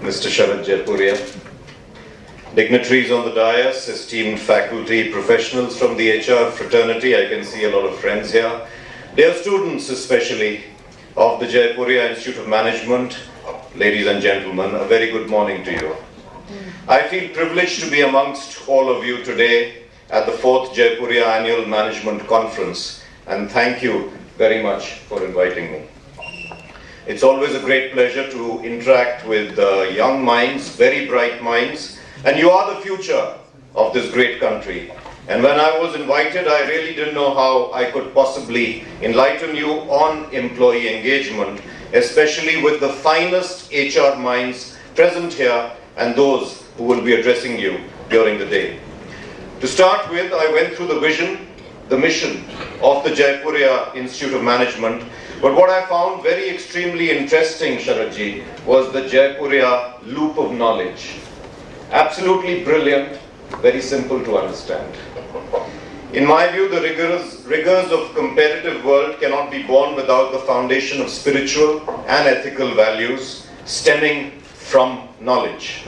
Mr. Jaipuria, dignitaries on the dais, esteemed faculty, professionals from the HR fraternity, I can see a lot of friends here, dear students especially of the Jaipuria Institute of Management, ladies and gentlemen, a very good morning to you. I feel privileged to be amongst all of you today at the 4th Jaipuria Annual Management Conference, and thank you very much for inviting me. It's always a great pleasure to interact with young minds, very bright minds, and you are the future of this great country. And when I was invited, I really didn't know how I could possibly enlighten you on employee engagement, especially with the finest HR minds present here and those who will be addressing you during the day. To start with, I went through the vision, the mission of the Jaipuria Institute of Management, but what I found very extremely interesting, Sharatji, was the Jaipuria loop of knowledge. Absolutely brilliant, very simple to understand. In my view, the rigors of competitive world cannot be born without the foundation of spiritual and ethical values stemming from knowledge.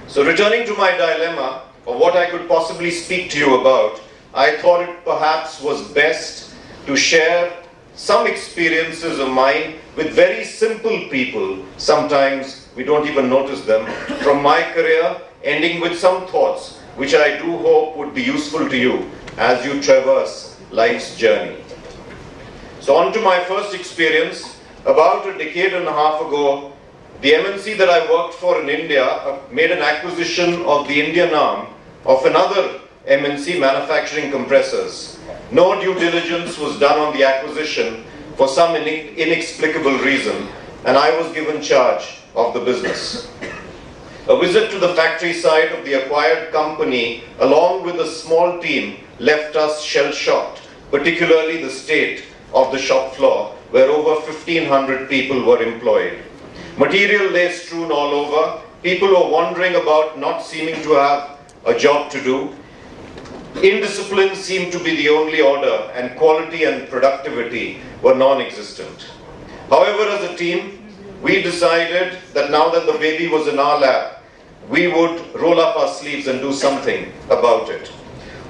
So returning to my dilemma of what I could possibly speak to you about, I thought it perhaps was best to share some experiences of mine with very simple people. Sometimes we don't even notice them, from my career, ending with some thoughts which I do hope would be useful to you as you traverse life's journey. So on to my first experience. About a decade and a half ago, the MNC that I worked for in India made an acquisition of the Indian arm of another MNC manufacturing compressors. No due diligence was done on the acquisition for some inexplicable reason, and I was given charge of the business. A visit to the factory site of the acquired company along with a small team left us shell-shocked, particularly the state of the shop floor where over 1,500 people were employed. Material lay strewn all over, people were wandering about not seeming to have a job to do. Indiscipline seemed to be the only order, and quality and productivity were non-existent. However, as a team, we decided that now that the baby was in our lap, we would roll up our sleeves and do something about it.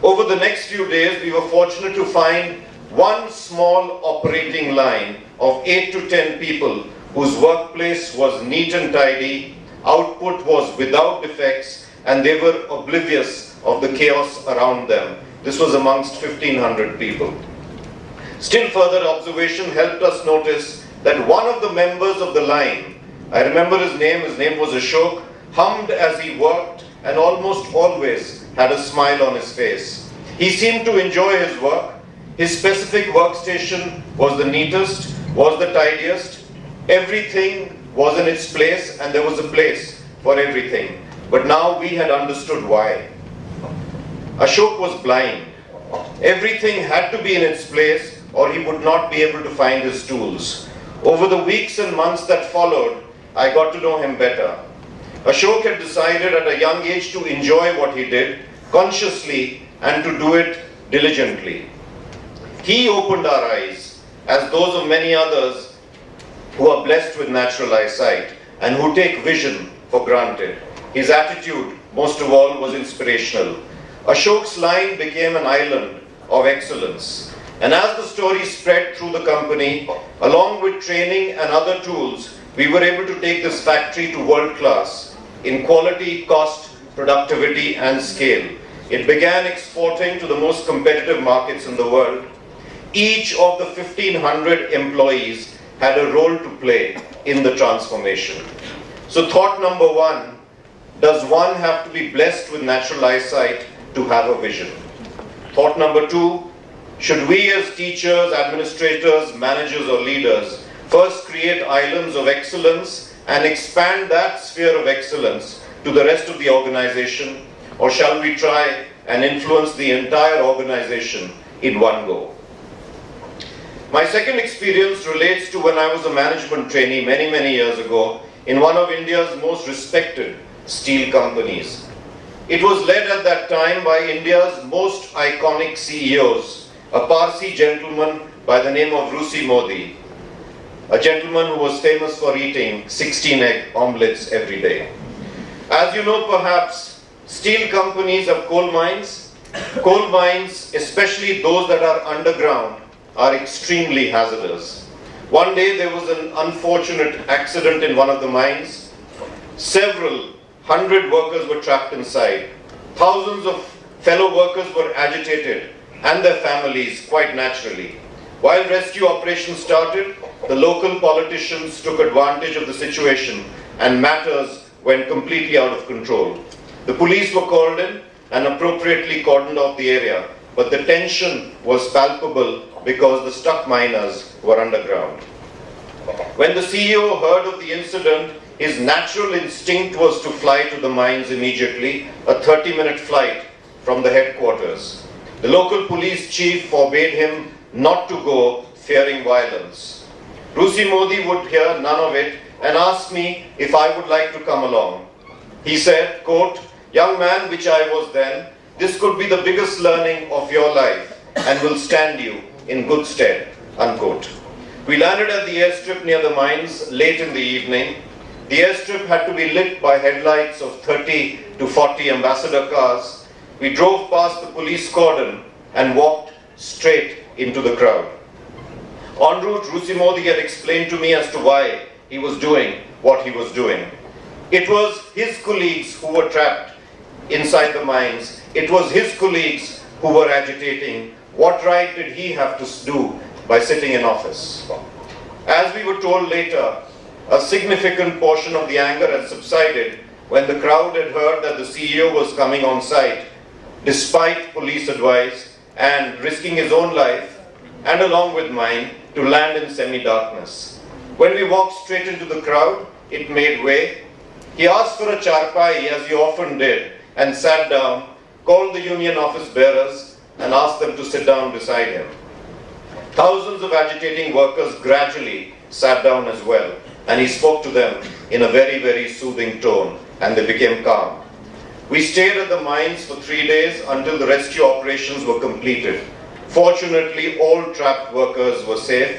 Over the next few days, we were fortunate to find one small operating line of 8 to 10 people whose workplace was neat and tidy, output was without defects, and they were oblivious of the chaos around them. This was amongst 1,500 people. Still further observation helped us notice that one of the members of the line, I remember his name was Ashok, hummed as he worked and almost always had a smile on his face. He seemed to enjoy his work. His specific workstation was the neatest, was the tidiest. Everything was in its place and there was a place for everything. But now we had understood why. Ashok was blind. Everything had to be in its place or he would not be able to find his tools. Over the weeks and months that followed, I got to know him better. Ashok had decided at a young age to enjoy what he did consciously and to do it diligently. He opened our eyes, as those of many others who are blessed with natural eyesight and who take vision for granted. His attitude, most of all, was inspirational. Ashok's line became an island of excellence. And as the story spread through the company, along with training and other tools, we were able to take this factory to world class in quality, cost, productivity, and scale. It began exporting to the most competitive markets in the world. Each of the 1,500 employees had a role to play in the transformation. So thought number one, does one have to be blessed with natural eyesight to have a vision? Thought number two, should we as teachers, administrators, managers or leaders first create islands of excellence and expand that sphere of excellence to the rest of the organization, or shall we try and influence the entire organization in one go? My second experience relates to when I was a management trainee many years ago in one of India's most respected steel companies. It was led at that time by India's most iconic CEOs, a Parsi gentleman by the name of Rusi Modi. a gentleman who was famous for eating 16-egg omelets every day. As you know perhaps, steel companies have coal mines. Coal mines, especially those that are underground, are extremely hazardous. One day there was an unfortunate accident in one of the mines. Several hundred workers were trapped inside. Thousands of fellow workers were agitated, and their families, quite naturally. While rescue operations started, the local politicians took advantage of the situation and matters went completely out of control. The police were called in and appropriately cordoned off the area, but the tension was palpable because the stuck miners were underground. When the CEO heard of the incident, his natural instinct was to fly to the mines immediately, a 30-minute flight from the headquarters. The local police chief forbade him not to go, fearing violence. Rusi Modi would hear none of it and asked me if I would like to come along. He said, quote, "Young man, which I was then, this could be the biggest learning of your life and will stand you in good stead," unquote. We landed at the airstrip near the mines late in the evening. The airstrip had to be lit by headlights of 30 to 40 ambassador cars. We drove past the police cordon and walked straight into the crowd. En route, Rusi Modi had explained to me as to why he was doing what he was doing. It was his colleagues who were trapped inside the mines. It was his colleagues who were agitating. What right did he have to do by sitting in office? As we were told later, a significant portion of the anger had subsided when the crowd had heard that the CEO was coming on site, despite police advice, and risking his own life, and along with mine, to land in semi-darkness. When we walked straight into the crowd, it made way. He asked for a charpai, as he often did, and sat down, called the union office bearers, and asked them to sit down beside him. Thousands of agitating workers gradually sat down as well, and he spoke to them in a very, very soothing tone, and they became calm. We stayed at the mines for 3 days until the rescue operations were completed. Fortunately, all trapped workers were safe.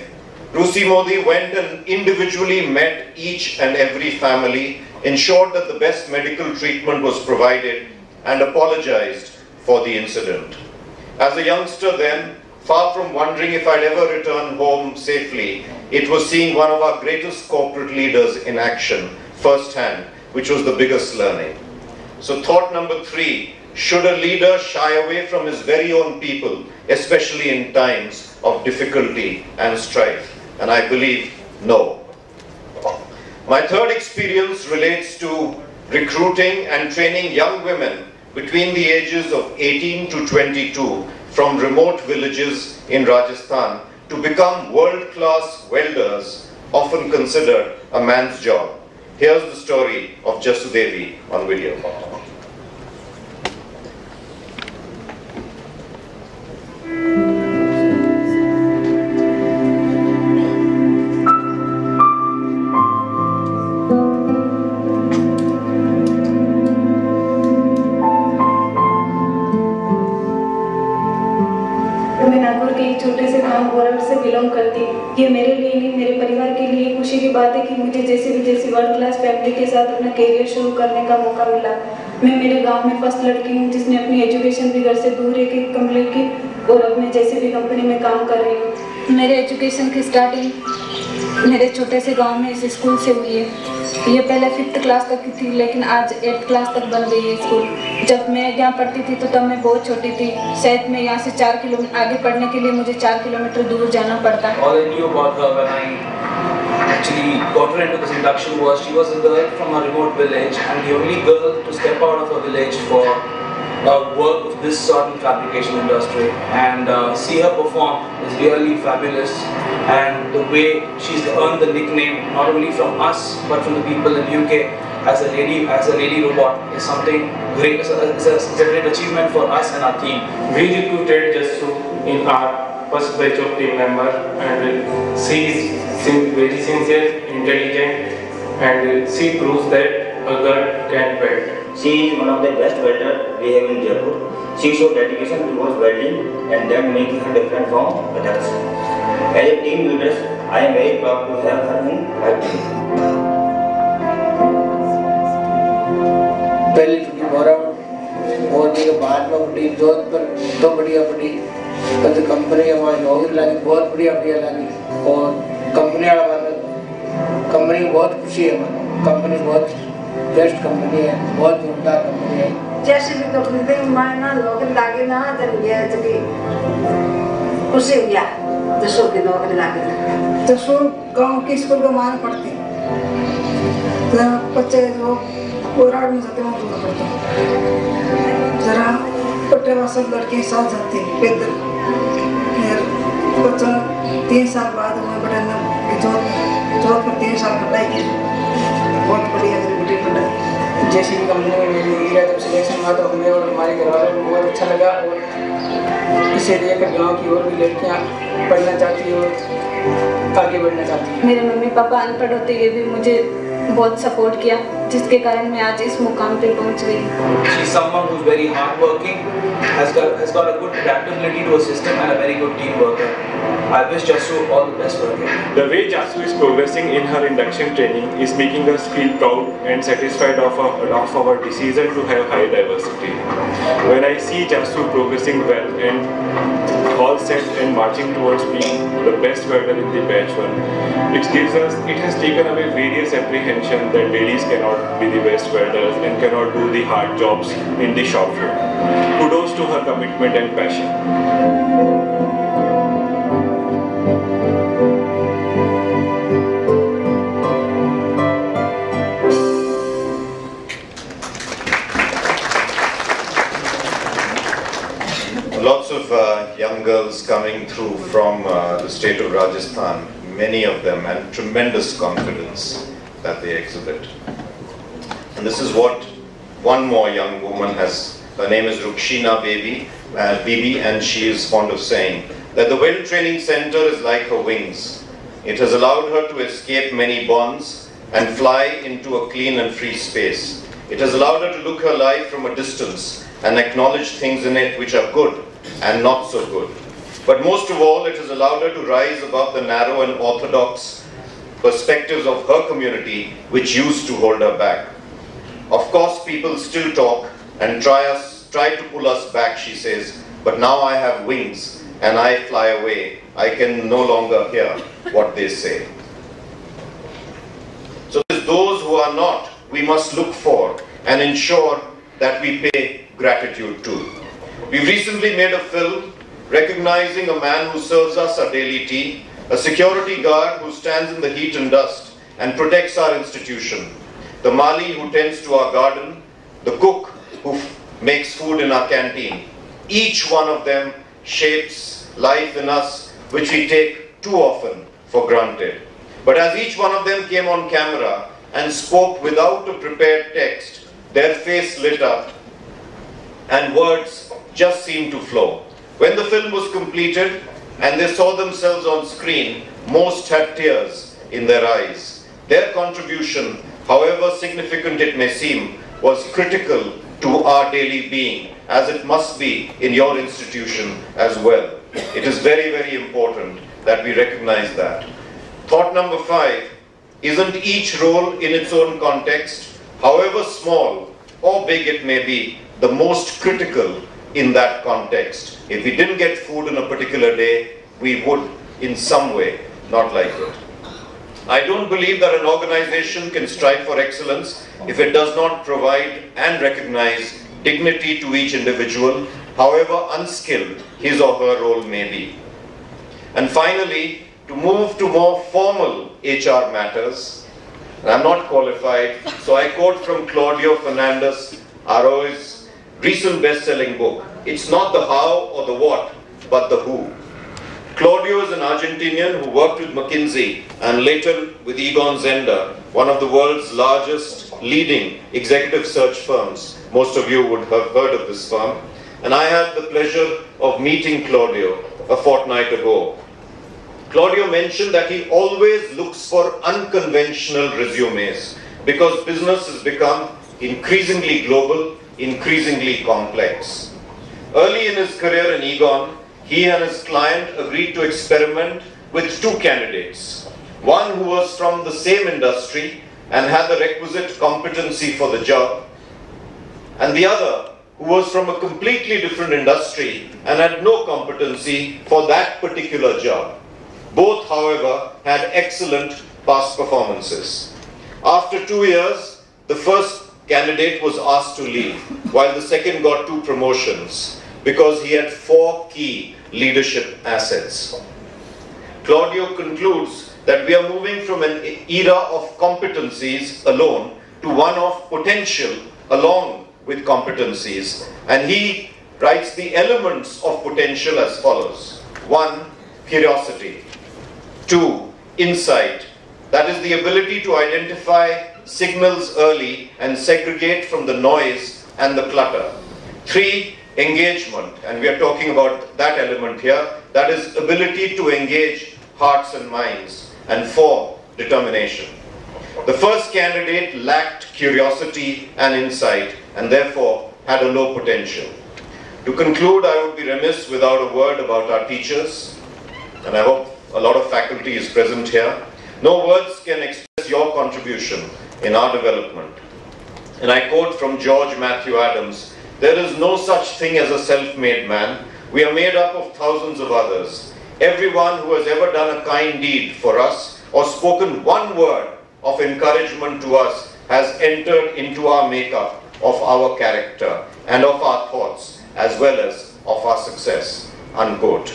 Rusi Modi went and individually met each and every family, ensured that the best medical treatment was provided, and apologized for the incident. As a youngster then, far from wondering if I'd ever return home safely, it was seeing one of our greatest corporate leaders in action firsthand, which was the biggest learning. So thought number 3, should a leader shy away from his very own people, especially in times of difficulty and strife? And I believe no. My third experience relates to recruiting and training young women between the ages of 18 to 22 from remote villages in Rajasthan to become world-class welders, often considered a man's job. Here's the story of Jasudevi on video. छोटे से गांव गोरख से belong करती। ये मेरे लिए नहीं, मेरे परिवार के लिए खुशी की बात है कि मुझे जैसी वर्ल्ड क्लास फैमिली के साथ अपना करियर शुरू करने का मौका मिला। मैं मेरे गांव में फर्स्ट लड़की हूँ जिसने अपनी एजुकेशन भी घर से दूर एक कमरे की, और अब मैं JCB कंपनी में काम कर रही हूँ। मेरे एजुकेशन की स्टार्टिंग मेरे छोटे से गाँव में इस स्कूल से हुई है। ये पहले 5th क्लास तक की थी, लेकिन आज 8th क्लास तक बन गई है स्कूल। जब मैं यहाँ पढ़ती थी तो तब मैं बहुत छोटी थी। शायद मैं यहाँ से 4 किलोमीटर आगे पढ़ने के लिए मुझे 4 किलोमीटर दूर जाना पड़ता। All I knew about her when I actually got her into this induction was she was a girl from a remote village and the only girl to step out of her village for work of this sort in fabrication industry, and see her perform is really fabulous. And the way she's earned the nickname not only from us but from the people in UK as a lady robot is something great. It's a great achievement for us and our team. We recruited Jasu in our first batch of team member, and she is very sincere, intelligent, and she proves that a girl can weld. She is one of the best welders we have in Jaipur. She showed dedication towards welding and that making her different from others. As a team leader, I am very proud to have her in my team. पहली छुट्टी बोरा और भी बाद में बड़ी जोधपुर तो बढ़िया बड़ी कल कंपनी हमारी नौकरी लगी बहुत बढ़िया लगी और कंपनी वाला कंपनी बहुत खुशी है कंपनी बहुत बेस्ट कंपनी है बहुत जोरदार कंपनी है JCB कंपनी में मैं नौकरी लगी ना जब ये जब खुशी हुई जसो की नौकरी लगी जसो गांव के स्कूल का मान पढ़ते तो बच्चे जो कोराड़ में जाते हैं वो पढ़ते जरा पट्टे सब लड़के साथ जाते हैं पैदल फिर बच्चा 3 साल बाद मैं बड़ा ना जो पर 3 साल पढ़ाई की बहुत बढ़िया बेटी पढ़ाई JCB कंपनी में मेरा जब सिलेक्शन हुआ तो हमें और हमारे घर वालों को बहुत अच्छा लगा और इसे लेकर गांव की और भी लड़कियां पढ़ना चाहती हैं और आगे बढ़ना चाहती हैं। मेरे मम्मी पापा अनपढ़ होते हुए भी मुझे बहुत सपोर्ट किया जिसके कारण मैं आज इस मुकाम पे पहुंच गई। She is someone who is very hardworking, has got a good adaptability to a system and a very good team worker. I wish Jasu all the best for her. The way Jasu is progressing in her induction training is making us feel proud and satisfied of our decision to have high diversity. When I see Jasu progressing well and all set and marching towards being the best welder in the batch 1, it has taken away various apprehension that ladies cannot be the best welders and cannot do the hard jobs in the shop floor. Kudos to her commitment and passion. Lots of young girls coming through from the state of Rajasthan, many of them, and tremendous confidence that they exhibit. And this is what one more young woman has. Her name is Rukshina Bibi, and she is fond of saying that the Weld Training Center is like her wings. It has allowed her to escape many bonds and fly into a clean and free space. It has allowed her to look her life from a distance and acknowledge things in it which are good and not so good. But most of all, it has allowed her to rise above the narrow and orthodox perspectives of her community which used to hold her back. Of course, people still talk and try to pull us back, she says, but now I have wings and I fly away. I can no longer hear what they say. So those who are not, we must look for and ensure that we pay gratitude to. We've recently made a film recognizing a man who serves us our daily tea, a security guard who stands in the heat and dust and protects our institution, the Mali who tends to our garden, the cook who makes food in our canteen. Each one of them shapes life in us which we take too often for granted. But as each one of them came on camera and spoke without a prepared text, their face lit up and words just seemed to flow. When the film was completed and they saw themselves on screen, most had tears in their eyes. Their contribution, however significant it may seem, was critical to our daily being, as it must be in your institution as well. It is very, very important that we recognize that. Thought number 5, isn't each role in its own context, however small or big it may be, the most critical in that context? If we didn't get food on a particular day, we would in some way not like it. I don't believe that an organization can strive for excellence if it does not provide and recognize dignity to each individual, however unskilled his or her role may be. And finally, to move to more formal HR matters, and I'm not qualified, so I quote from Claudio Fernandez Aroy's recent best-selling book. It's not the how or the what, but the who. Claudio is an Argentinian who worked with McKinsey and later with Egon Zehnder, one of the world's largest leading executive search firms. Most of you would have heard of this firm. And I had the pleasure of meeting Claudio a fortnight ago. Claudio mentioned that he always looks for unconventional resumes because business has become increasingly global, increasingly complex. Early in his career in Egon, he and his client agreed to experiment with two candidates. One who was from the same industry and had the requisite competency for the job, and the other who was from a completely different industry and had no competency for that particular job. Both, however, had excellent past performances. After 2 years, the first candidate was asked to leave, while the second got 2 promotions because he had 4 key leadership assets. Claudio concludes that we are moving from an era of competencies alone to one of potential along with competencies, and he writes the elements of potential as follows. 1. Curiosity. 2. Insight. That is the ability to identify signals early and segregate from the noise and the clutter. 3. Engagement, and we are talking about that element here, that is ability to engage hearts and minds. And 4. Determination. The first candidate lacked curiosity and insight and therefore had a low potential. To conclude, I would be remiss without a word about our teachers, and I hope a lot of faculty is present here. No words can express your contribution in our development. And I quote from George Matthew Adams, "There is no such thing as a self-made man. We are made up of thousands of others. Everyone who has ever done a kind deed for us or spoken one word of encouragement to us has entered into our makeup of our character and of our thoughts as well as of our success." Unquote.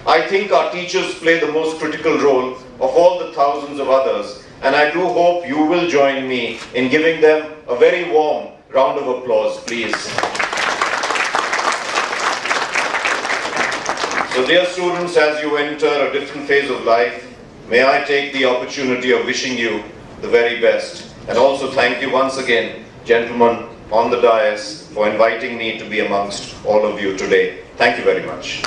I think our teachers play the most critical role of all the thousands of others, and I do hope you will join me in giving them a very warm round of applause, please. So dear students, as you enter a different phase of life, may I take the opportunity of wishing you the very best, and also thank you once again, gentlemen on the dais, for inviting me to be amongst all of you today. Thank you very much.